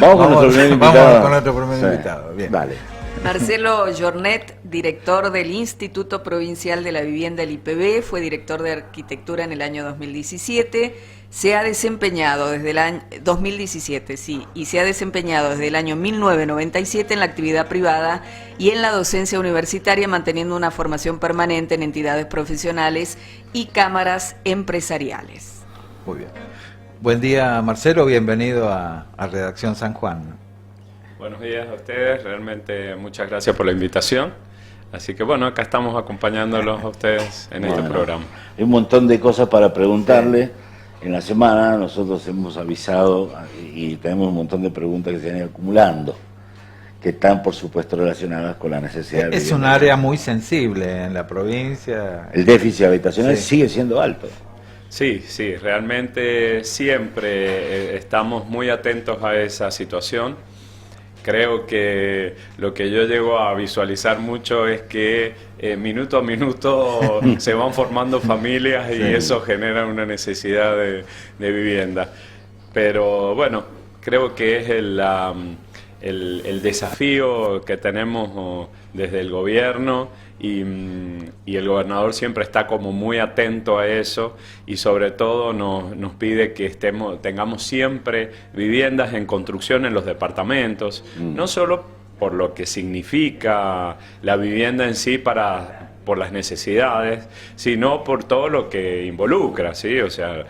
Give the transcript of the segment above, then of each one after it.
Vamos con nuestro primer invitado. Vamos con nuestro primer invitado. Bien. Dale. Marcelo Jornet, director del Instituto Provincial de la Vivienda, el IPB, fue director de arquitectura en el año 2017, se ha desempeñado desde el año 2017, sí, y se ha desempeñado desde el año 1997 en la actividad privada y en la docencia universitaria, manteniendo una formación permanente en entidades profesionales y cámaras empresariales. Muy bien. Buen día, Marcelo, bienvenido a Redacción San Juan. Buenos días a ustedes, realmente muchas gracias por la invitación. Así que bueno, acá estamos acompañándolos a ustedes en este programa. Hay un montón de cosas para preguntarle. En la semana nosotros hemos avisado y tenemos un montón de preguntas que se han ido acumulando, que están por supuesto relacionadas con la necesidad de... Es un área muy sensible en la provincia. El déficit habitacional sigue siendo alto. Sí, sí, realmente siempre estamos muy atentos a esa situación. Creo que lo que yo llego a visualizar mucho es que minuto a minuto se van formando familias y eso genera una necesidad de vivienda. Pero bueno, creo que es el desafío que tenemos desde el gobierno y el gobernador siempre está como muy atento a eso y sobre todo nos pide que tengamos siempre viviendas en construcción en los departamentos, no solo por lo que significa la vivienda en sí por las necesidades, sino por todo lo que involucra, ¿sí? O sea,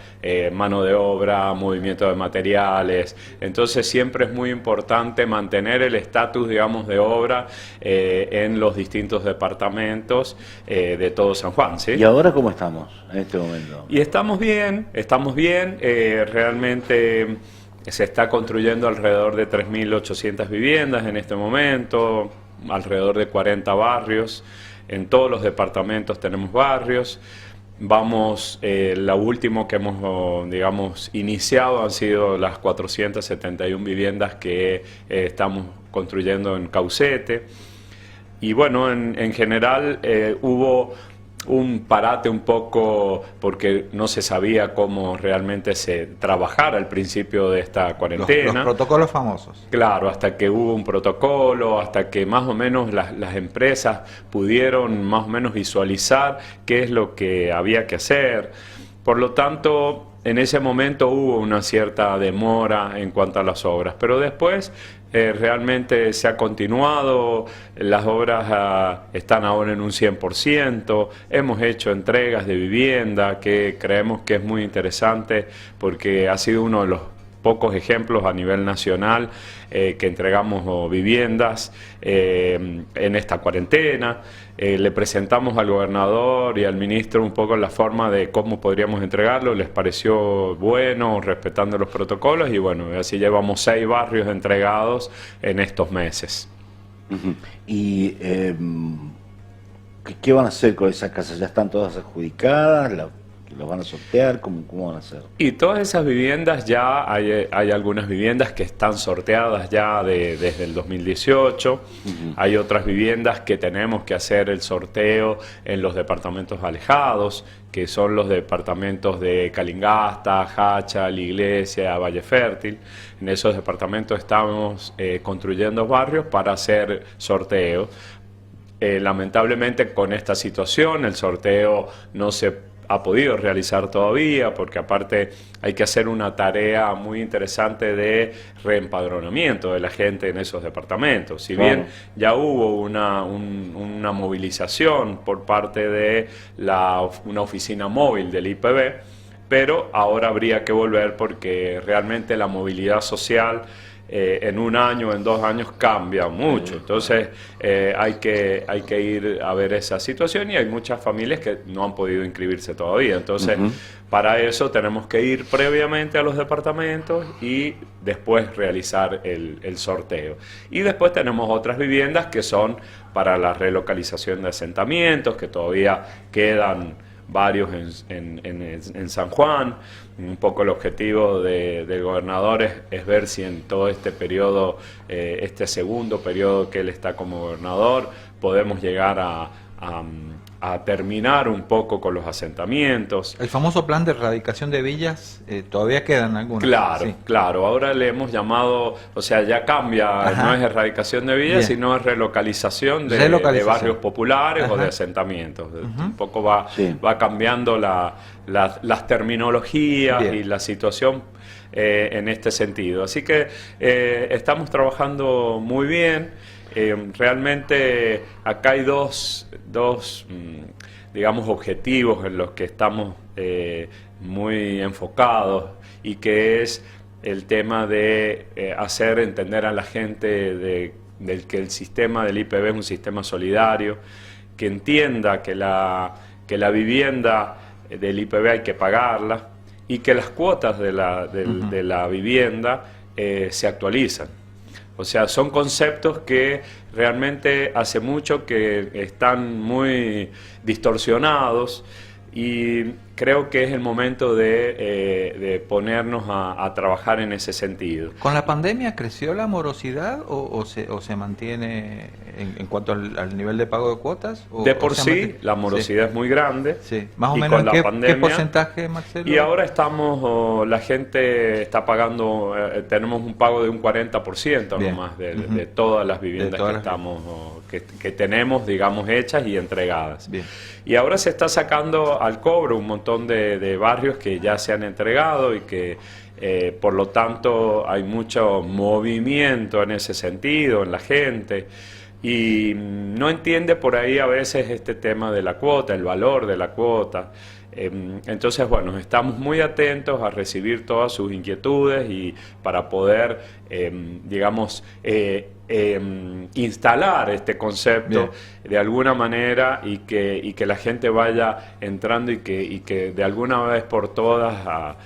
mano de obra, movimiento de materiales. Entonces siempre es muy importante mantener el estatus, digamos, de obra en los distintos departamentos de todo San Juan, ¿sí? ¿Y ahora cómo estamos en este momento? Y estamos bien, realmente se está construyendo alrededor de 3.800 viviendas en este momento, alrededor de 40 barrios. En todos los departamentos tenemos barrios. Vamos, lo último que hemos, digamos, iniciado han sido las 471 viviendas que estamos construyendo en Caucete. Y bueno, en general hubo un parate un poco porque no se sabía cómo realmente se trabajara al principio de esta cuarentena. Los protocolos famosos. Claro, hasta que hubo un protocolo, hasta que más o menos las empresas pudieron más o menos visualizar qué es lo que había que hacer. Por lo tanto, en ese momento hubo una cierta demora en cuanto a las obras, pero después realmente se ha continuado, las obras están ahora en un 100%, hemos hecho entregas de vivienda que creemos que es muy interesante porque ha sido uno de los pocos ejemplos a nivel nacional que entregamos viviendas en esta cuarentena. Le presentamos al gobernador y al ministro un poco la forma de cómo podríamos entregarlo, les pareció bueno, respetando los protocolos y bueno, así llevamos 6 barrios entregados en estos meses. ¿Y qué van a hacer con esas casas? ¿Ya están todas adjudicadas? ¿Los van a sortear? ¿Cómo van a hacer? Y todas esas viviendas ya, hay algunas viviendas que están sorteadas ya desde el 2018, hay otras viviendas que tenemos que hacer el sorteo en los departamentos alejados, que son los departamentos de Calingasta, Hacha, La Iglesia, Valle Fértil. En esos departamentos estamos construyendo barrios para hacer sorteo. Lamentablemente con esta situación el sorteo no se ha podido realizar todavía porque aparte hay que hacer una tarea muy interesante de reempadronamiento de la gente en esos departamentos. Si bien ya hubo una movilización por parte de una oficina móvil del IPB, pero ahora habría que volver porque realmente la movilidad social en un año, en 2 años cambia mucho. Entonces hay que ir a ver esa situación y hay muchas familias que no han podido inscribirse todavía. Entonces para eso tenemos que ir previamente a los departamentos y después realizar el sorteo. Y después tenemos otras viviendas que son para la relocalización de asentamientos, que todavía quedan varios en San Juan. Un poco el objetivo del gobernador es ver si en todo este periodo, este segundo periodo que él está como gobernador, podemos llegar a a terminar un poco con los asentamientos. El famoso plan de erradicación de villas, todavía quedan algunas. Claro, sí. claro. Ahora le hemos llamado, o sea, ya cambia, Ajá. no es erradicación de villas, Bien. sino es relocalización de barrios populares o de asentamientos. Un poco va cambiando las terminologías Bien. y la situación en este sentido. Así que estamos trabajando muy bien. Realmente acá hay dos digamos, objetivos en los que estamos muy enfocados, y que es el tema de hacer entender a la gente del que el sistema del IPB es un sistema solidario, que entienda que la vivienda del IPB hay que pagarla y que las cuotas de la vivienda se actualizan. O sea, son conceptos que realmente hace mucho que están muy distorsionados, y creo que es el momento de ponernos a trabajar en ese sentido. ¿Con la pandemia creció la morosidad o se mantiene en cuanto al nivel de pago de cuotas? De por sí, la morosidad es muy grande. Sí. Más o y menos, con la pandemia, ¿qué porcentaje, Marcelo? Y ahora la gente está pagando, tenemos un pago de un 40% nomás de todas las viviendas que tenemos, digamos, hechas y entregadas. Bien. Y ahora se está sacando al cobro un montón de barrios que ya se han entregado, y que por lo tanto hay mucho movimiento en ese sentido en la gente, y no entiende por ahí a veces este tema de la cuota, el valor de la cuota. Entonces, bueno, estamos muy atentos a recibir todas sus inquietudes, y para poder, digamos, instalar este concepto de alguna manera, y que la gente vaya entrando, y que de alguna vez por todas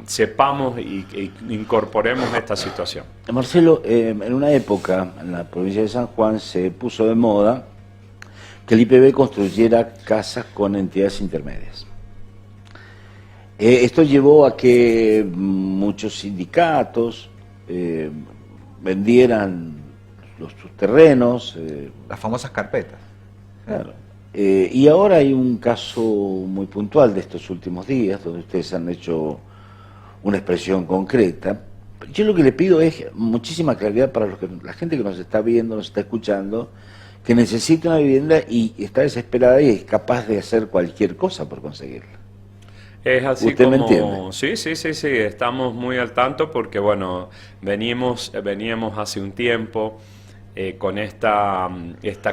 sepamos y incorporemos esta situación. Marcelo, en una época en la provincia de San Juan se puso de moda que el IPB construyera casas con entidades intermedias. Esto llevó a que muchos sindicatos vendieran sus terrenos. Las famosas carpetas. Claro. Y ahora hay un caso muy puntual de estos últimos días, donde ustedes han hecho una expresión concreta. Yo lo que le pido es muchísima claridad para la gente que nos está viendo, nos está escuchando, que necesita una vivienda y está desesperada y es capaz de hacer cualquier cosa por conseguirla. Es así. ¿Usted como, me entiende? Sí, estamos muy al tanto, porque bueno, veníamos hace un tiempo con esta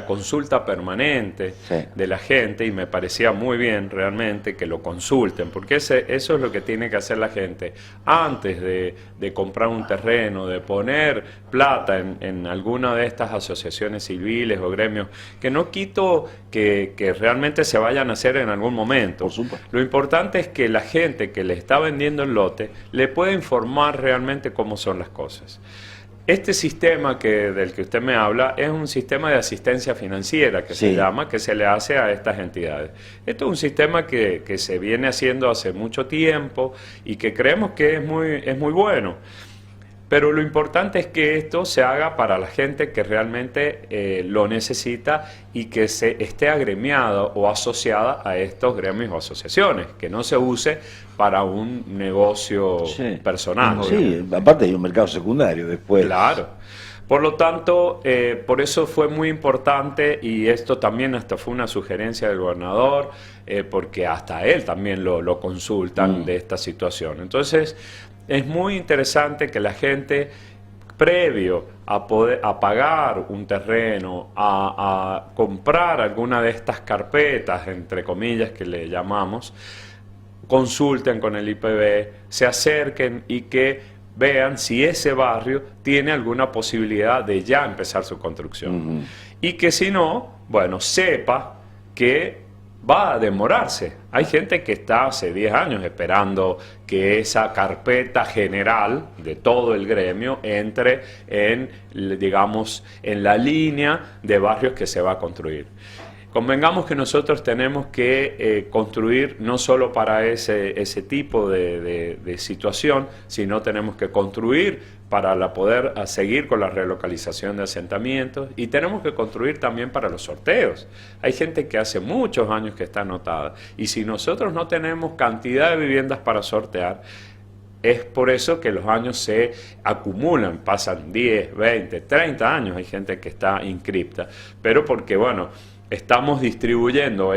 consulta permanente de la gente, y me parecía muy bien realmente que lo consulten, porque eso es lo que tiene que hacer la gente antes de comprar un terreno, de poner plata en alguna de estas asociaciones civiles o gremios, que no quito que realmente se vayan a hacer en algún momento. Por supuesto. Lo importante es que la gente que le está vendiendo el lote le pueda informar realmente cómo son las cosas. Este sistema del que usted me habla es un sistema de asistencia financiera que se llama, que se le hace a estas entidades. Esto es un sistema que se viene haciendo hace mucho tiempo, y que creemos que es muy bueno. Pero lo importante es que esto se haga para la gente que realmente lo necesita, y que se esté agremiada o asociada a estos gremios o asociaciones, que no se use para un negocio personal. Sí, aparte hay un mercado secundario después. Claro. Por lo tanto, por eso fue muy importante, y esto también hasta fue una sugerencia del gobernador, porque hasta él también lo consultan de esta situación. Entonces, es muy interesante que la gente, previo a pagar un terreno, a comprar alguna de estas carpetas, entre comillas, que le llamamos, consulten con el IPB, se acerquen y que vean si ese barrio tiene alguna posibilidad de ya empezar su construcción. Y que si no, bueno, sepa que va a demorarse. Hay gente que está hace 10 años esperando que esa carpeta general de todo el gremio entre digamos, en la línea de barrios que se va a construir. Convengamos que nosotros tenemos que construir no solo para ese tipo de situación, sino tenemos que construir para poder seguir con la relocalización de asentamientos, y tenemos que construir también para los sorteos. Hay gente que hace muchos años que está anotada, y si nosotros no tenemos cantidad de viviendas para sortear, es por eso que los años se acumulan, pasan 10, 20, 30 años, hay gente que está inscripta, pero porque, bueno, estamos distribuyendo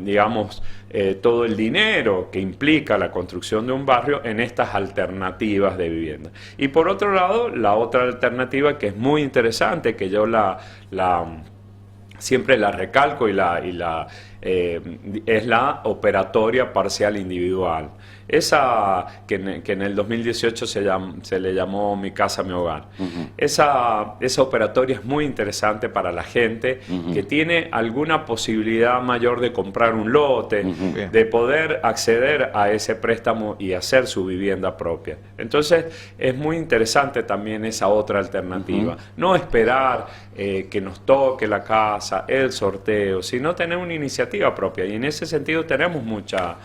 digamos, todo el dinero que implica la construcción de un barrio en estas alternativas de vivienda. Y por otro lado, la otra alternativa que es muy interesante, que yo siempre la recalco es la operatoria parcial individual. Esa que en el 2018 se le llamó Mi Casa, Mi Hogar. Esa operatoria es muy interesante para la gente que tiene alguna posibilidad mayor de comprar un lote, de poder acceder a ese préstamo y hacer su vivienda propia. Entonces es muy interesante también esa otra alternativa. No esperar que nos toque la casa, el sorteo, sino tener una iniciativa propia. Y en ese sentido tenemos muchas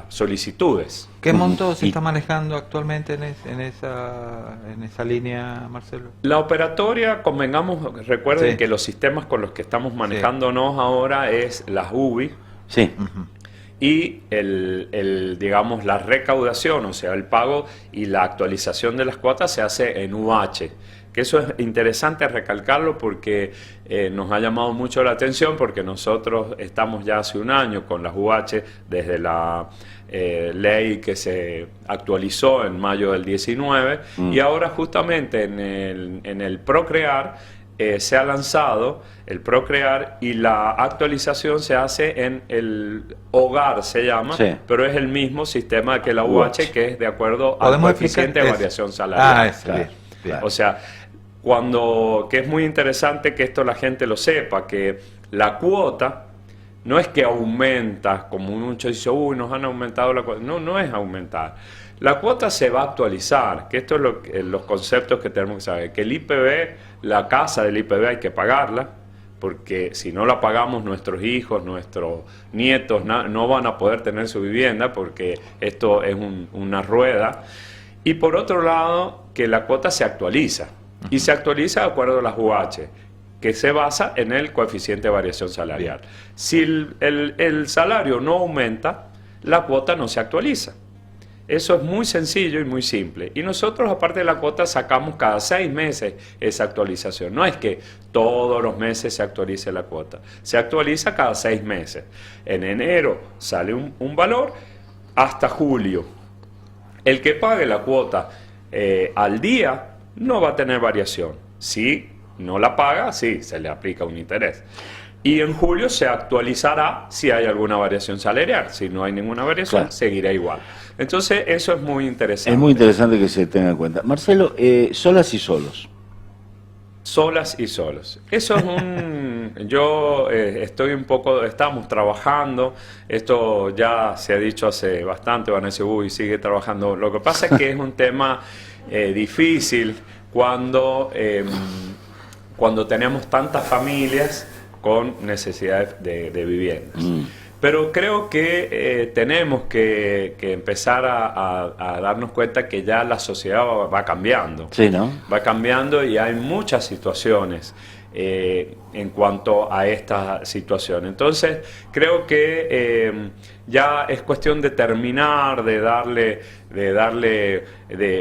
solicitudes. ¿Qué monto se está manejando actualmente en esa línea, Marcelo? La operatoria, convengamos, recuerden que los sistemas con los que estamos manejándonos ahora es las UBI. Sí. Y digamos, la recaudación, o sea, el pago y la actualización de las cuotas se hace en UH. Que eso es interesante recalcarlo porque nos ha llamado mucho la atención, porque nosotros estamos ya hace un año con las UH desde la ley que se actualizó en mayo del 19 y ahora justamente en el Procrear se ha lanzado el Procrear y la actualización se hace en el hogar, se llama, pero es el mismo sistema que la UH, que es de acuerdo al coeficiente de variación salarial. Claro. O sea, que es muy interesante que esto la gente lo sepa, que la cuota no es que aumenta, como muchos dicen, nos han aumentado la cuota. No es aumentar. La cuota se va a actualizar, que esto es los conceptos que tenemos que saber, que el IPB, la casa del IPB hay que pagarla, porque si no la pagamos nuestros hijos, nuestros nietos no van a poder tener su vivienda, porque esto es una rueda. Y por otro lado, que la cuota se actualiza. Y se actualiza de acuerdo a las UH, que se basa en el coeficiente de variación salarial. Si el salario no aumenta, la cuota no se actualiza. Eso es muy sencillo y muy simple. Y nosotros, aparte de la cuota, sacamos cada 6 meses esa actualización. No es que todos los meses se actualice la cuota. Se actualiza cada 6 meses. En enero sale un valor hasta julio. El que pague la cuota al día no va a tener variación. Si no la paga, sí, se le aplica un interés. Y en julio se actualizará si hay alguna variación salarial. Si no hay ninguna variación, seguirá igual. Entonces, eso es muy interesante. Es muy interesante que se tenga en cuenta. Marcelo, solas y solos. Solas y solos. Eso es yo estoy un poco... Estamos trabajando. Esto ya se ha dicho hace bastante. Van a decir, sigue trabajando. Lo que pasa es que es un tema difícil cuando tenemos tantas familias con necesidades de viviendas. Pero creo que tenemos que empezar a darnos cuenta que ya la sociedad va cambiando. Sí, ¿no? Va cambiando y hay muchas situaciones en cuanto a esta situación. Entonces, creo que ya es cuestión de terminar, de darle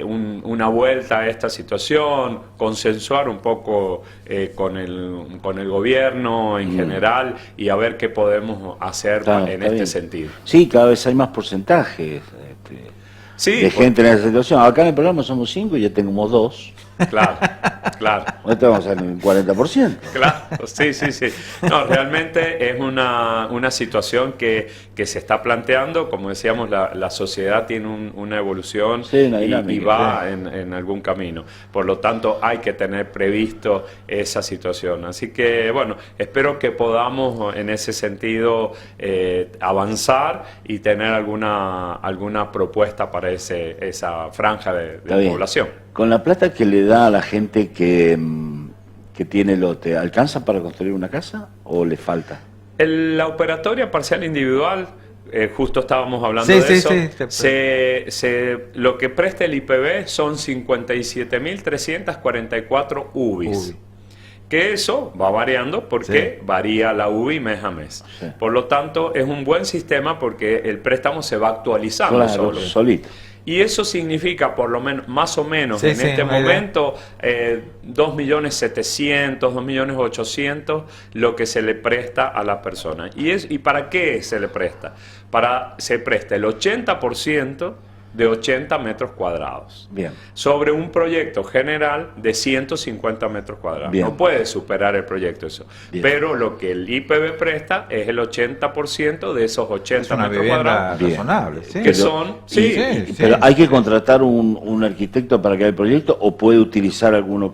una vuelta a esta situación, consensuar un poco con el gobierno en general y a ver qué podemos hacer en este sentido. Sí, cada vez hay más porcentajes de gente en esa situación. Acá en el programa somos 5 y ya tenemos 2. Claro. Ahorita vamos a en 40%. Claro, sí. No, realmente es una situación que se está planteando. Como decíamos, la sociedad tiene una evolución y va en algún camino. Por lo tanto, hay que tener previsto esa situación. Así que, bueno, espero que podamos en ese sentido avanzar y tener alguna propuesta para esa franja de población. Con la plata que le da a la gente que que tiene el lote, ¿alcanza para construir una casa o le falta? La operatoria parcial individual, justo estábamos hablando Sí, de sí, eso, sí. lo que presta el IPB son 57.344 UBIs. Que eso va variando porque varía la UBI mes a mes. Sí. Por lo tanto, es un buen sistema porque el préstamo se va actualizando Solito. Y eso significa, por lo menos, más o menos, en este una idea. momento, 2.700.000, 2.800.000 lo que se le presta a la persona. ¿Y para qué se le presta? Se presta el 80% de 80 metros cuadrados. Bien. Sobre un proyecto general de 150 metros cuadrados. Bien. No puede superar el proyecto eso. Bien. Pero lo que el IPB presta es el 80% de esos 80 Es una metros vivienda cuadrados. Bien. razonable, sí. Que son, sí, sí. Pero ¿hay que contratar un arquitecto para que haga el proyecto o puede utilizar un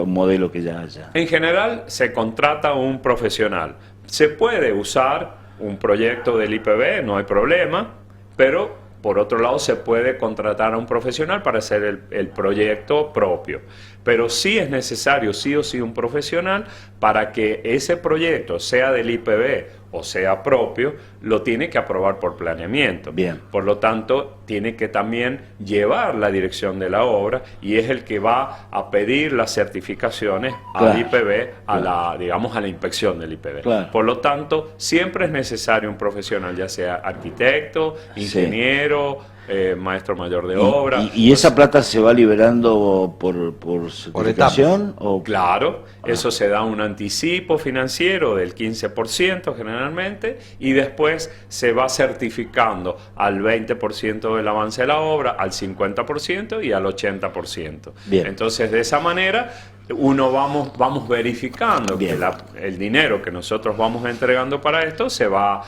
modelo que ya haya? En general se contrata un profesional. Se puede usar un proyecto del IPB, no hay problema, pero por otro lado se puede contratar a un profesional para hacer el proyecto propio. Pero sí es necesario, sí o sí, un profesional para que ese proyecto, sea del IPB o sea propio, lo tiene que aprobar por planeamiento. Bien. Por lo tanto, tiene que también llevar la dirección de la obra y es el que va a pedir las certificaciones Claro. al IPB, a la inspección del IPB. Claro. Por lo tanto, siempre es necesario un profesional, ya sea arquitecto, ingeniero, maestro mayor de obra. ¿Y esa plata se va liberando por certificación? O... Claro, eso se da un anticipo financiero del 15% generalmente y después se va certificando al 20% del avance de la obra, al 50% y al 80%. Bien. Entonces, de esa manera, vamos verificando Bien. que el dinero que nosotros vamos entregando para esto se va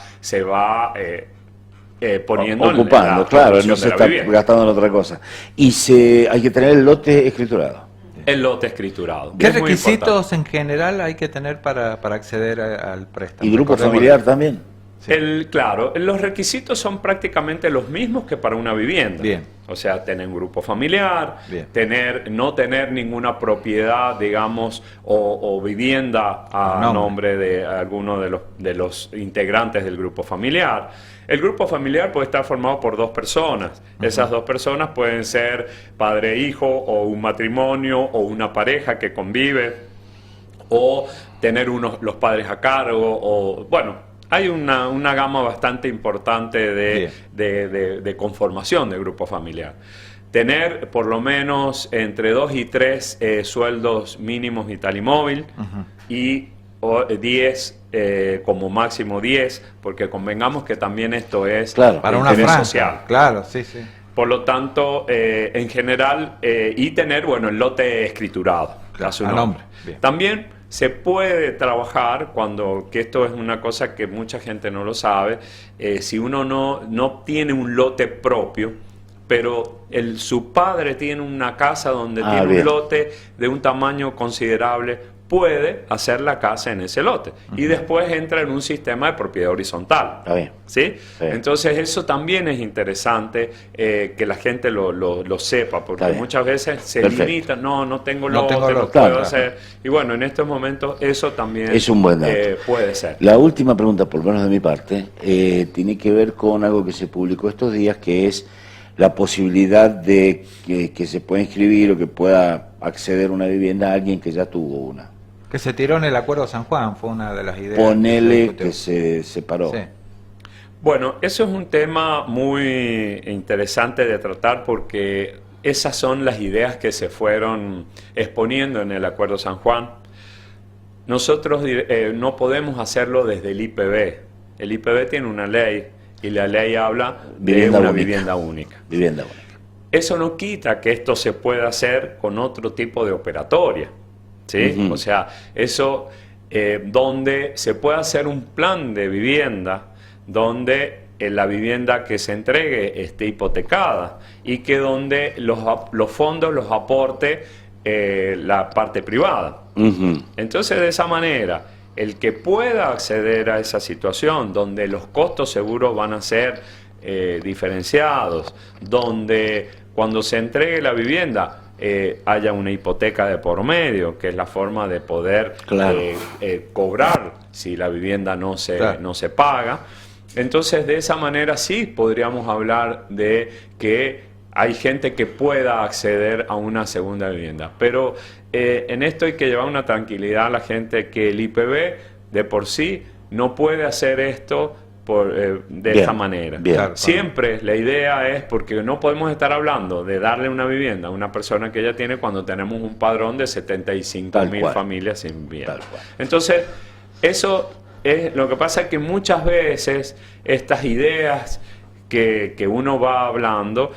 poniendo ocupando, en la claro, producción no de se la está vivienda. gastando en otra cosa. Y hay que tener el lote escriturado. El lote escriturado. ¿Qué Es muy requisitos importante. en general hay que tener para acceder al préstamo? ¿Y grupo Recordemos- familiar también? Sí. Claro, los requisitos son prácticamente los mismos que para una vivienda. Bien. O sea, tener un grupo familiar, Bien. no tener ninguna propiedad, digamos, o vivienda a nombre de alguno de los integrantes del grupo familiar. El grupo familiar puede estar formado por dos personas. Esas dos personas pueden ser padre e hijo, o un matrimonio, o una pareja que convive, o tener los padres a cargo, o bueno. Hay una gama bastante importante de conformación de grupo familiar. Tener por lo menos entre 2 y 3 sueldos mínimos vital y móvil y 10, como máximo 10, porque convengamos que también esto es Claro. Para una interés franja. social. Claro, sí, sí. Por lo tanto, en general, y tener, bueno, el lote escriturado. Claro, a su a nombre. nombre. Bien. También se puede trabajar que esto es una cosa que mucha gente no lo sabe, si uno no tiene un lote propio, pero su padre tiene una casa donde tiene bien. un lote de un tamaño considerable, puede hacer la casa en ese lote. Y después entra en un sistema de propiedad horizontal. Está bien. ¿Sí? Sí. Entonces eso también es interesante que la gente lo sepa, porque Está bien. muchas veces se Perfecto. limita, no tengo No lote, tengo no lote, puedo claro. hacer. Y bueno, en estos momentos eso también Es un buen dato. puede ser. La última pregunta, por lo menos de mi parte, tiene que ver con algo que se publicó estos días, que es la posibilidad de que se pueda inscribir o que pueda acceder a una vivienda a alguien que ya tuvo una. Que se tiró en el Acuerdo San Juan, fue una de las ideas. Ponele discutió. que se separó. Sí. Bueno, eso es un tema muy interesante de tratar porque esas son las ideas que se fueron exponiendo en el Acuerdo San Juan. Nosotros no podemos hacerlo desde el IPB. El IPB tiene una ley y la ley habla Vivienda de una única. vivienda única. Vivienda única. Eso no quita que esto se pueda hacer con otro tipo de operatoria, ¿sí? Ujú. O sea, eso donde se puede hacer un plan de vivienda donde la vivienda que se entregue esté hipotecada y que donde los fondos los aporte la parte privada. Ujú. Entonces, de esa manera, el que pueda acceder a esa situación donde los costos seguros van a ser diferenciados, donde cuando se entregue la vivienda haya una hipoteca de por medio, que es la forma de poder Claro. cobrar si la vivienda no se paga. Entonces, de esa manera sí podríamos hablar de que hay gente que pueda acceder a una segunda vivienda. Pero en esto hay que llevar una tranquilidad a la gente, que el IPB de por sí no puede hacer esto de esta manera. Bien. Claro. Siempre la idea es, porque no podemos estar hablando de darle una vivienda a una persona que ya tiene cuando tenemos un padrón de 75.000 cual. familias sin vivienda. Tal cual. Entonces, eso es lo que pasa, es que muchas veces estas ideas que uno va hablando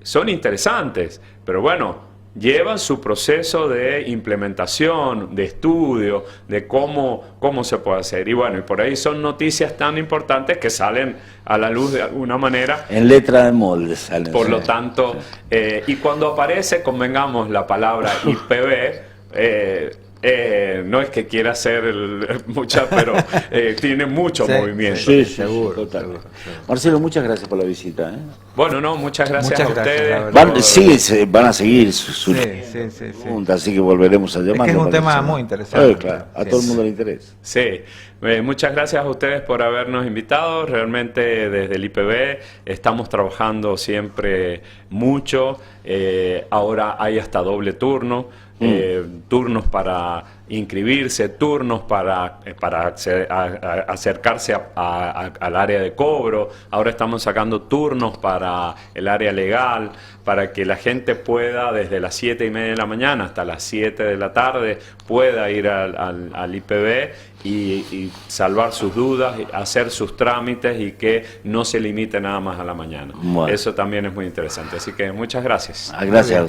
son interesantes, pero bueno, llevan su proceso de implementación, de estudio, de cómo se puede hacer. Y bueno, y por ahí son noticias tan importantes que salen a la luz de alguna manera. En letra de molde salen. Por lo Sí. tanto, y cuando aparece, convengamos, la palabra IPB, no es que quiera hacer mucha, pero tiene mucho Sí, movimiento. Sí, sí, Seguro, totalmente. seguro. Marcelo, muchas gracias por la visita. Bueno, no, muchas gracias Muchas a gracias, ustedes. la verdad. Van a seguir su Sí. pregunta, así que volveremos a llamar. Es un tema muy interesante. Claro, a Sí. todo el mundo le interesa. Sí, muchas gracias a ustedes por habernos invitado. Realmente desde el IPB estamos trabajando siempre mucho. Ahora hay hasta doble turno, turnos para inscribirse, turnos para acercarse al área de cobro. Ahora estamos sacando turnos para el área legal, para que la gente pueda desde las 7:30 de la mañana hasta las 7 de la tarde pueda ir al IPB y salvar sus dudas, hacer sus trámites y que no se limite nada más a la mañana. Bueno. Eso también es muy interesante. Así que muchas gracias. Gracias.